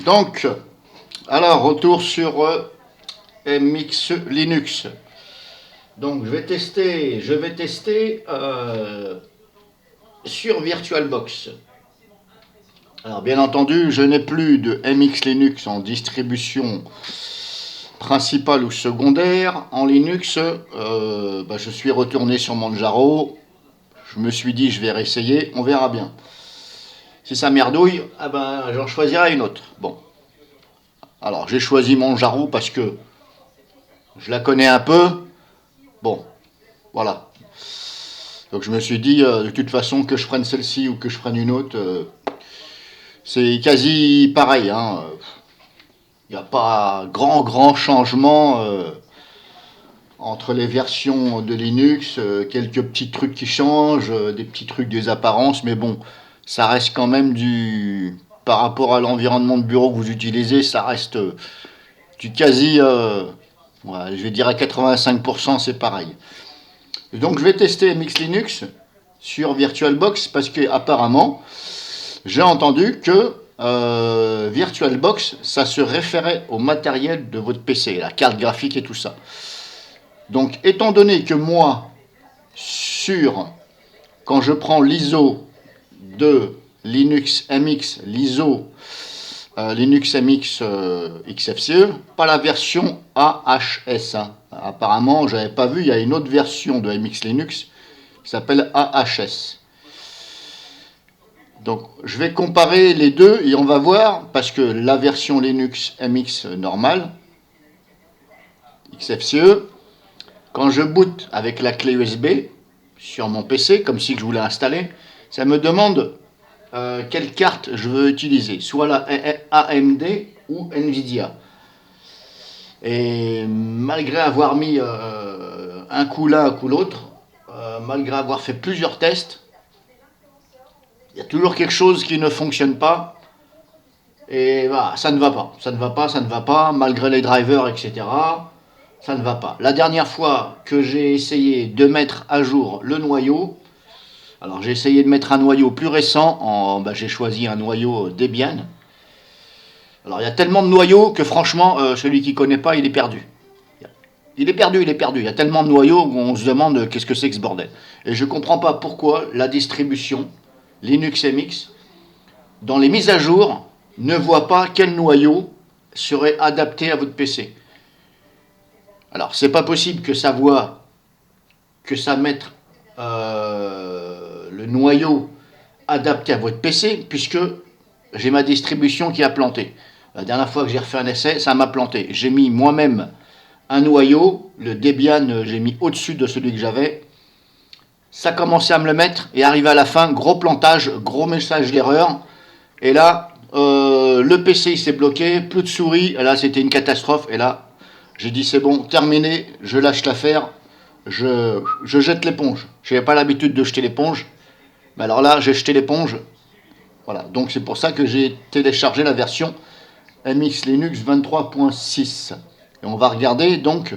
Donc, alors, retour sur MX Linux. Donc, je vais tester sur VirtualBox. Alors, bien entendu, je n'ai plus de MX Linux en distribution principale ou secondaire. En Linux, je suis retourné sur Manjaro. Je me suis dit, je vais réessayer, on verra bien. Si ça merdouille, j'en choisirai une autre. Bon, alors j'ai choisi Manjaro parce que je la connais un peu. Bon, voilà. Donc je me suis dit, de toute façon, que je prenne celle-ci ou que je prenne une autre, c'est quasi pareil. Il n'y a pas grand changement entre les versions de Linux. Quelques petits trucs qui changent, des petits trucs des apparences, mais bon, ça reste quand même du... Par rapport à l'environnement de bureau que vous utilisez, ça reste du quasi... je vais dire à 85%, c'est pareil. Donc je vais tester MX Linux sur VirtualBox parce que apparemment j'ai entendu que VirtualBox ça se référait au matériel de votre PC, la carte graphique et tout ça. Donc étant donné que moi quand je prends l'ISO de Linux MX, l'ISO Linux MX XFCE, pas la version AHS. Apparemment, j'avais pas vu, il y a une autre version de MX Linux qui s'appelle AHS. Donc, je vais comparer les deux et on va voir, parce que la version Linux MX normale, XFCE, quand je boot avec la clé USB sur mon PC, comme si je voulais installer, ça me demande quelle carte je veux utiliser, soit la AMD ou Nvidia. Et malgré avoir mis un coup l'un, un coup l'autre, malgré avoir fait plusieurs tests, il y a toujours quelque chose qui ne fonctionne pas. Et voilà, ça ne va pas, ça ne va pas, ça ne va pas, malgré les drivers, etc. Ça ne va pas. La dernière fois que j'ai essayé de mettre à jour le noyau, alors j'ai essayé de mettre un noyau plus récent, j'ai choisi un noyau Debian. Alors il y a tellement de noyaux que franchement, celui qui ne connaît pas, il est perdu. Il est perdu, il est perdu. Il y a tellement de noyaux qu'on se demande qu'est-ce que c'est que ce bordel. Et je ne comprends pas pourquoi la distribution Linux MX, dans les mises à jour, ne voit pas quel noyau serait adapté à votre PC. Alors, c'est pas possible que ça voit, que ça mette le noyau adapté à votre PC, puisque j'ai ma distribution qui a planté. La dernière fois que j'ai refait un essai, ça m'a planté. J'ai mis moi-même un noyau, le Debian, j'ai mis au-dessus de celui que j'avais. Ça commençait à me le mettre et arrivé à la fin, gros plantage, gros message d'erreur. Et là, le PC il s'est bloqué, plus de souris. Et là, c'était une catastrophe. Et là, j'ai dit c'est bon, terminé, je lâche l'affaire, je jette l'éponge. Je n'avais pas l'habitude de jeter l'éponge. Mais alors là, j'ai jeté l'éponge. Voilà, donc c'est pour ça que j'ai téléchargé la version MX Linux 23.6. Et on va regarder donc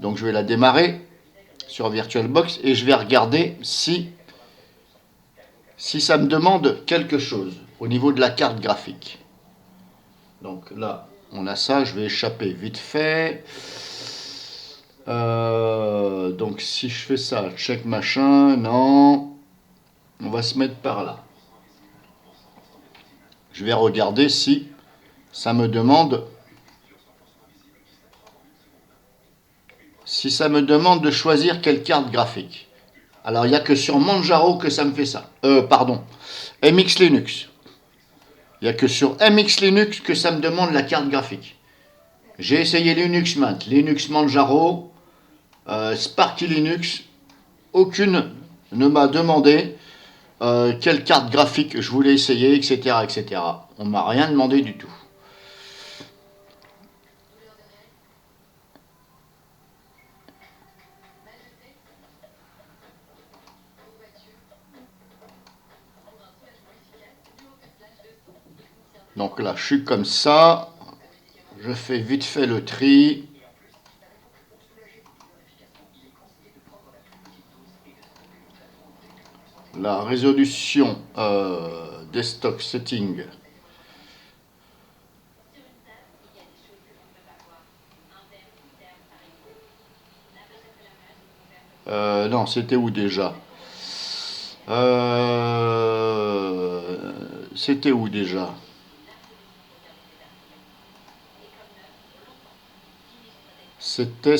je vais la démarrer sur VirtualBox et je vais regarder si ça me demande quelque chose au niveau de la carte graphique. Donc là, on a ça, je vais échapper vite fait. Donc si je fais ça, check machin, non, on va se mettre par là. Je vais regarder si ça me demande de choisir quelle carte graphique. Alors il n'y a que sur Manjaro que ça me fait ça. MX Linux. Il n'y a que sur MX Linux que ça me demande la carte graphique. J'ai essayé Linux Mint, Linux Manjaro, Sparky Linux. Aucune ne m'a demandé quelle carte graphique je voulais essayer, etc. etc. On ne m'a rien demandé du tout. Donc là, je suis comme ça. Je fais vite fait le tri. La résolution desktop setting. Non, c'était où déjà? C'était où déjà? C'était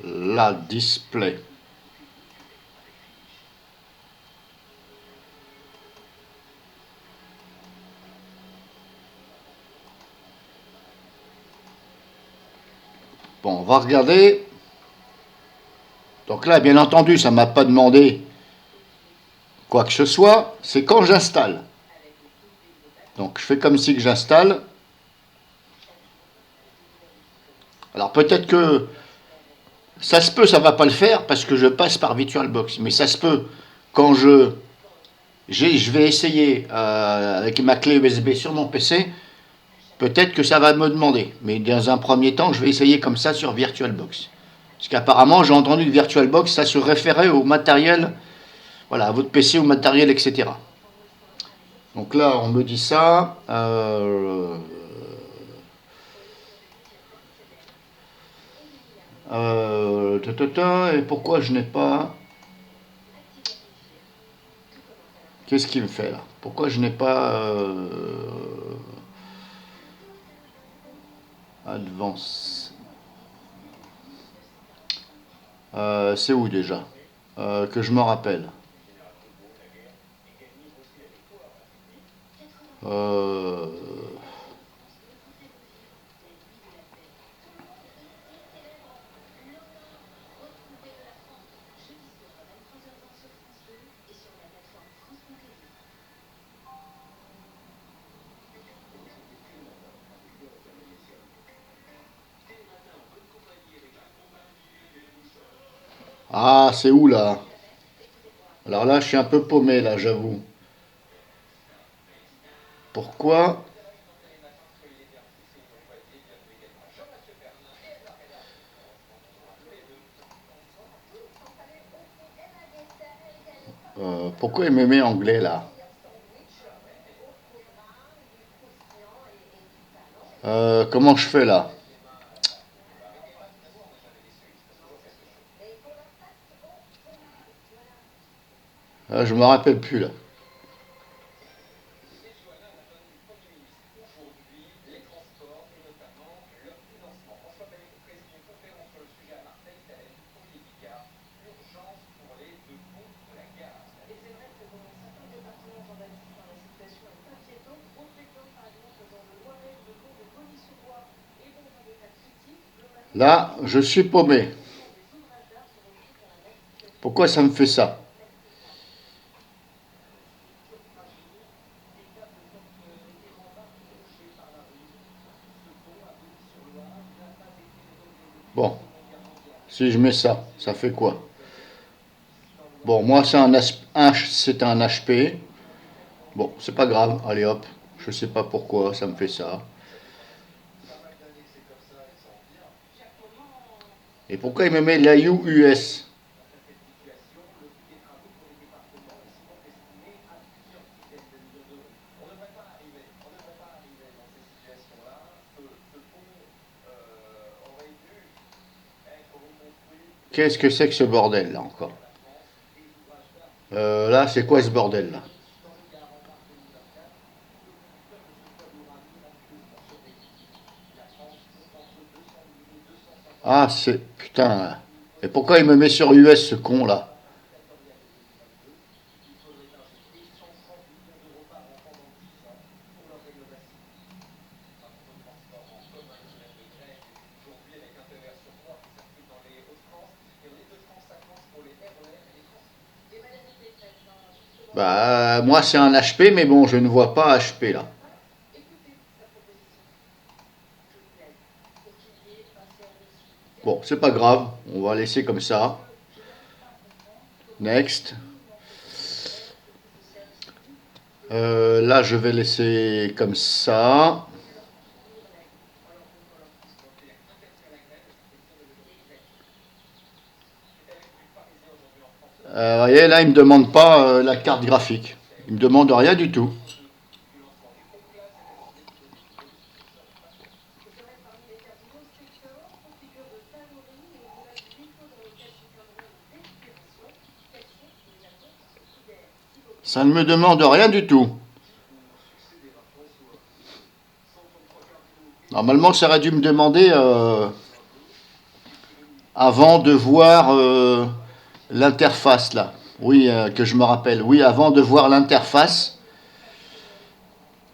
la display. Bon, on va regarder. Donc là, bien entendu, ça ne m'a pas demandé quoi que ce soit. C'est quand j'installe. Donc je fais comme si que j'installe. Alors peut-être que ça se peut, ça va pas le faire parce que je passe par VirtualBox. Mais ça se peut quand je vais essayer avec ma clé USB sur mon PC. Peut-être que ça va me demander. Mais dans un premier temps, je vais essayer comme ça sur VirtualBox. Parce qu'apparemment, j'ai entendu que VirtualBox, ça se référait au matériel, voilà, à votre PC, au matériel, etc. Donc là, on me dit ça. Et pourquoi je n'ai pas... Qu'est-ce qu'il me fait là? Pourquoi je n'ai pas... Advance. C'est où déjà? Que je me rappelle. Euh, Ah, c'est où là? Alors là, je suis un peu paumé là, j'avoue. Pourquoi? Pourquoi il me met anglais là? Comment je fais là? Je me rappelle plus là. Là, je suis paumé. Pourquoi ça me fait ça? Bon, si je mets ça, ça fait quoi? Bon, moi c'est c'est un HP. Bon, c'est pas grave. Allez hop. Je sais pas pourquoi ça me fait ça. Et pourquoi il me met l'IU US? Qu'est-ce que c'est que ce bordel là encore? Là, c'est quoi ce bordel là? Ah, c'est... Putain. Et pourquoi il me met sur US ce con là? Bah, moi c'est un HP, mais bon, je ne vois pas HP là. Bon, c'est pas grave. On va laisser comme ça. Next. Là, je vais laisser comme ça. Vous voyez, là, il ne me demande pas la carte graphique. Il me demande rien du tout. Ça ne me demande rien du tout. Normalement, ça aurait dû me demander avant de voir l'interface là. Oui, que je me rappelle. Oui, avant de voir l'interface.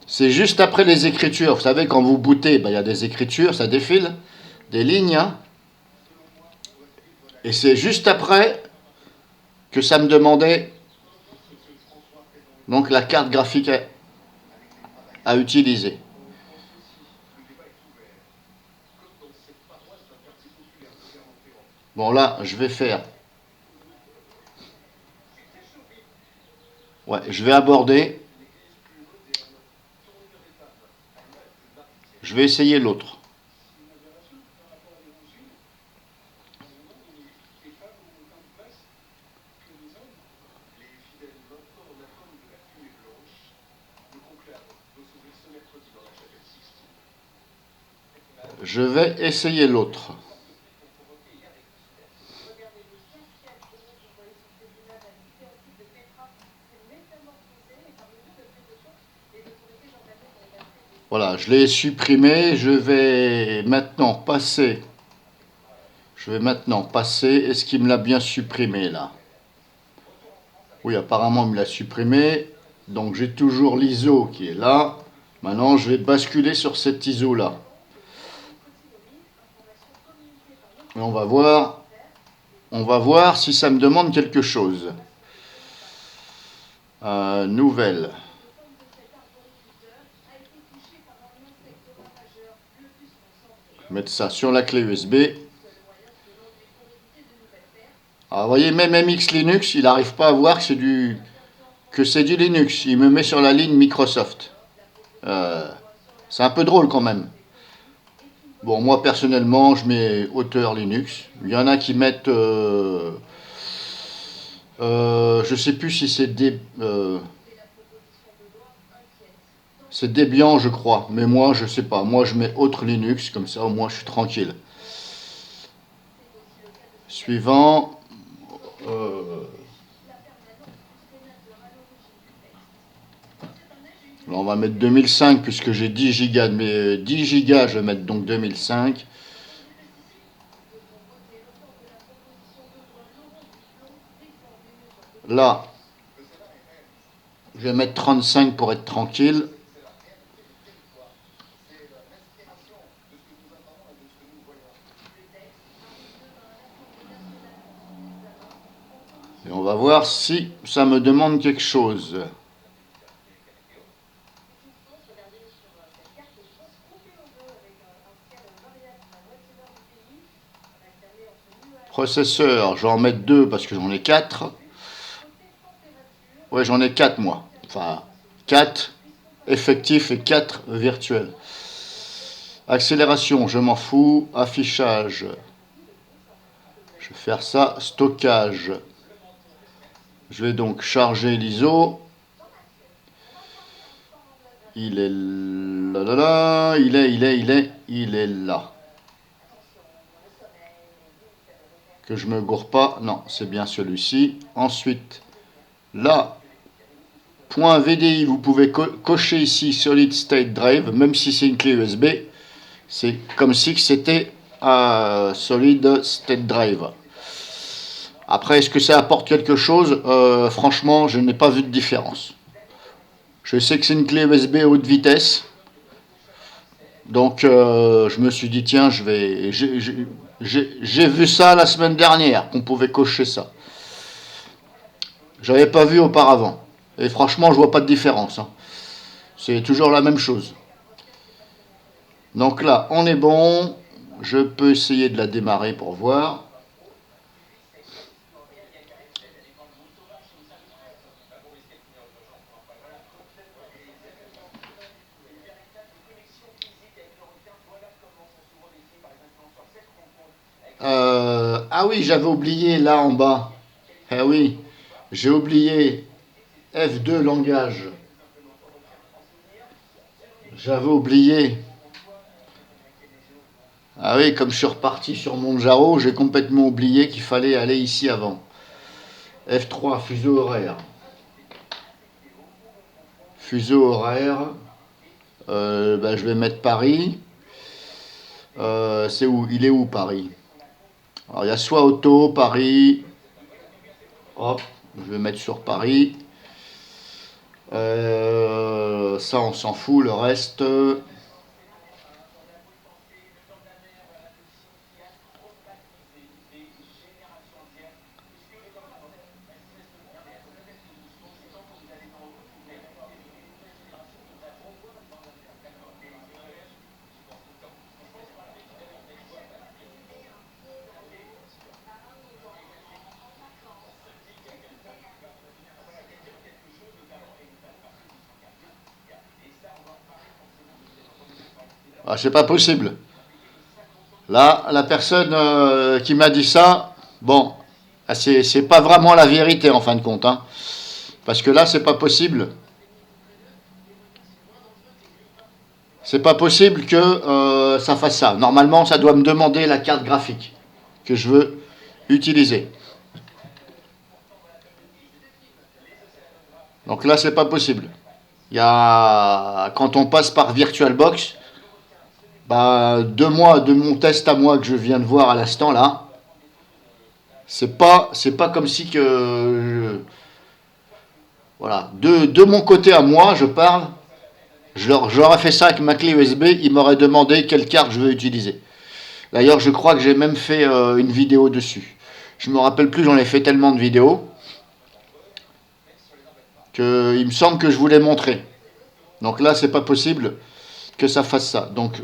C'est juste après les écritures. Vous savez, quand vous bootez, ben, y a des écritures, ça défile, des lignes. Hein. Et c'est juste après que ça me demandait donc la carte graphique à utiliser. Bon là, je vais faire. Ouais, je vais aborder. Je vais essayer l'autre. Je vais essayer l'autre. Voilà, je l'ai supprimé. Je vais maintenant passer. Est-ce qu'il me l'a bien supprimé là? Oui, apparemment il me l'a supprimé. Donc j'ai toujours l'ISO qui est là. Maintenant je vais basculer sur cet ISO là. Et on va voir si ça me demande quelque chose. Nouvelle. Mettre ça sur la clé USB. Alors, vous voyez, même MX Linux, il n'arrive pas à voir que c'est du Linux. Il me met sur la ligne Microsoft. C'est un peu drôle quand même. Bon, moi personnellement, je mets auteur Linux. Il y en a qui mettent... je sais plus si c'est Debian, je crois. Mais moi, je sais pas. Moi, je mets autre Linux. Comme ça, au moins, je suis tranquille. Suivant. Là, on va mettre 2005 puisque j'ai 10 gigas. Mais 10 gigas, je vais mettre donc 2005. Là, je vais mettre 35 pour être tranquille. Et on va voir si ça me demande quelque chose. Processeur, je vais en mettre 2 parce que j'en ai 4. Ouais, j'en ai 4 moi. Enfin, 4 effectifs et 4 virtuels. Accélération, je m'en fous. Affichage, je vais faire ça. Stockage, je vais donc charger l'ISO. Il est là, il est là. Que je me gourre pas. Non, c'est bien celui-ci. Ensuite, là, point VDI, vous pouvez cocher ici Solid State Drive, même si c'est une clé USB. C'est comme si c'était un Solid State Drive. Après, est-ce que ça apporte quelque chose? Franchement, je n'ai pas vu de différence. Je sais que c'est une clé USB haute vitesse. Donc, je me suis dit, tiens, j'ai vu ça la semaine dernière, qu'on pouvait cocher ça. J'avais pas vu auparavant. Et franchement, je vois pas de différence. Hein. C'est toujours la même chose. Donc là, on est bon. Je peux essayer de la démarrer pour voir. Ah oui, j'avais oublié là en bas. Ah oui, j'ai oublié F2 langage. J'avais oublié. Ah oui, comme je suis reparti sur Monjaro, j'ai complètement oublié qu'il fallait aller ici avant. F3, fuseau horaire. fuseau horaire. Je vais mettre Paris. C'est où? Il est où Paris? Alors il y a soit auto, Paris. Hop, je vais mettre sur Paris. Ça on s'en fout, le reste. Ah, c'est pas possible. Là, la personne qui m'a dit ça, bon, c'est pas vraiment la vérité en fin de compte, hein. Parce que là, c'est pas possible. C'est pas possible que ça fasse ça. Normalement, ça doit me demander la carte graphique que je veux utiliser. Donc là, c'est pas possible. Quand on passe par VirtualBox, de moi, de mon test à moi que je viens de voir à l'instant là, c'est pas comme si voilà, de mon côté à moi, je parle. J'aurais fait ça avec ma clé USB, il m'aurait demandé quelle carte je veux utiliser. D'ailleurs, je crois que j'ai même fait une vidéo dessus. Je me rappelle plus, j'en ai fait tellement de vidéos que il me semble que je voulais montrer. Donc là, c'est pas possible que ça fasse ça. Donc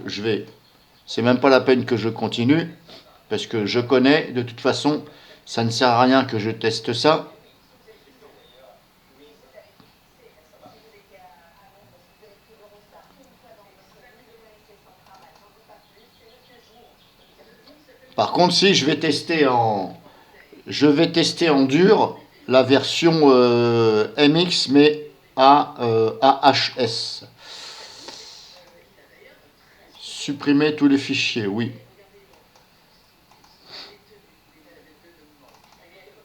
c'est même pas la peine que je continue parce que je connais. De toute façon, ça ne sert à rien que je teste ça. Par contre, si je vais tester en dur la version MX, mais AHS. Supprimer tous les fichiers, oui.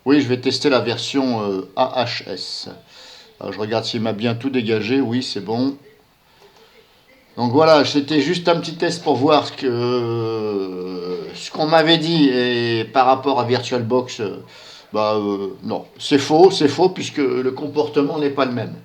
Oui, je vais tester la version AHS. Alors, je regarde s'il m'a bien tout dégagé. Oui, c'est bon. Donc voilà, c'était juste un petit test pour voir ce qu'on m'avait dit et par rapport à VirtualBox. Non, c'est faux puisque le comportement n'est pas le même.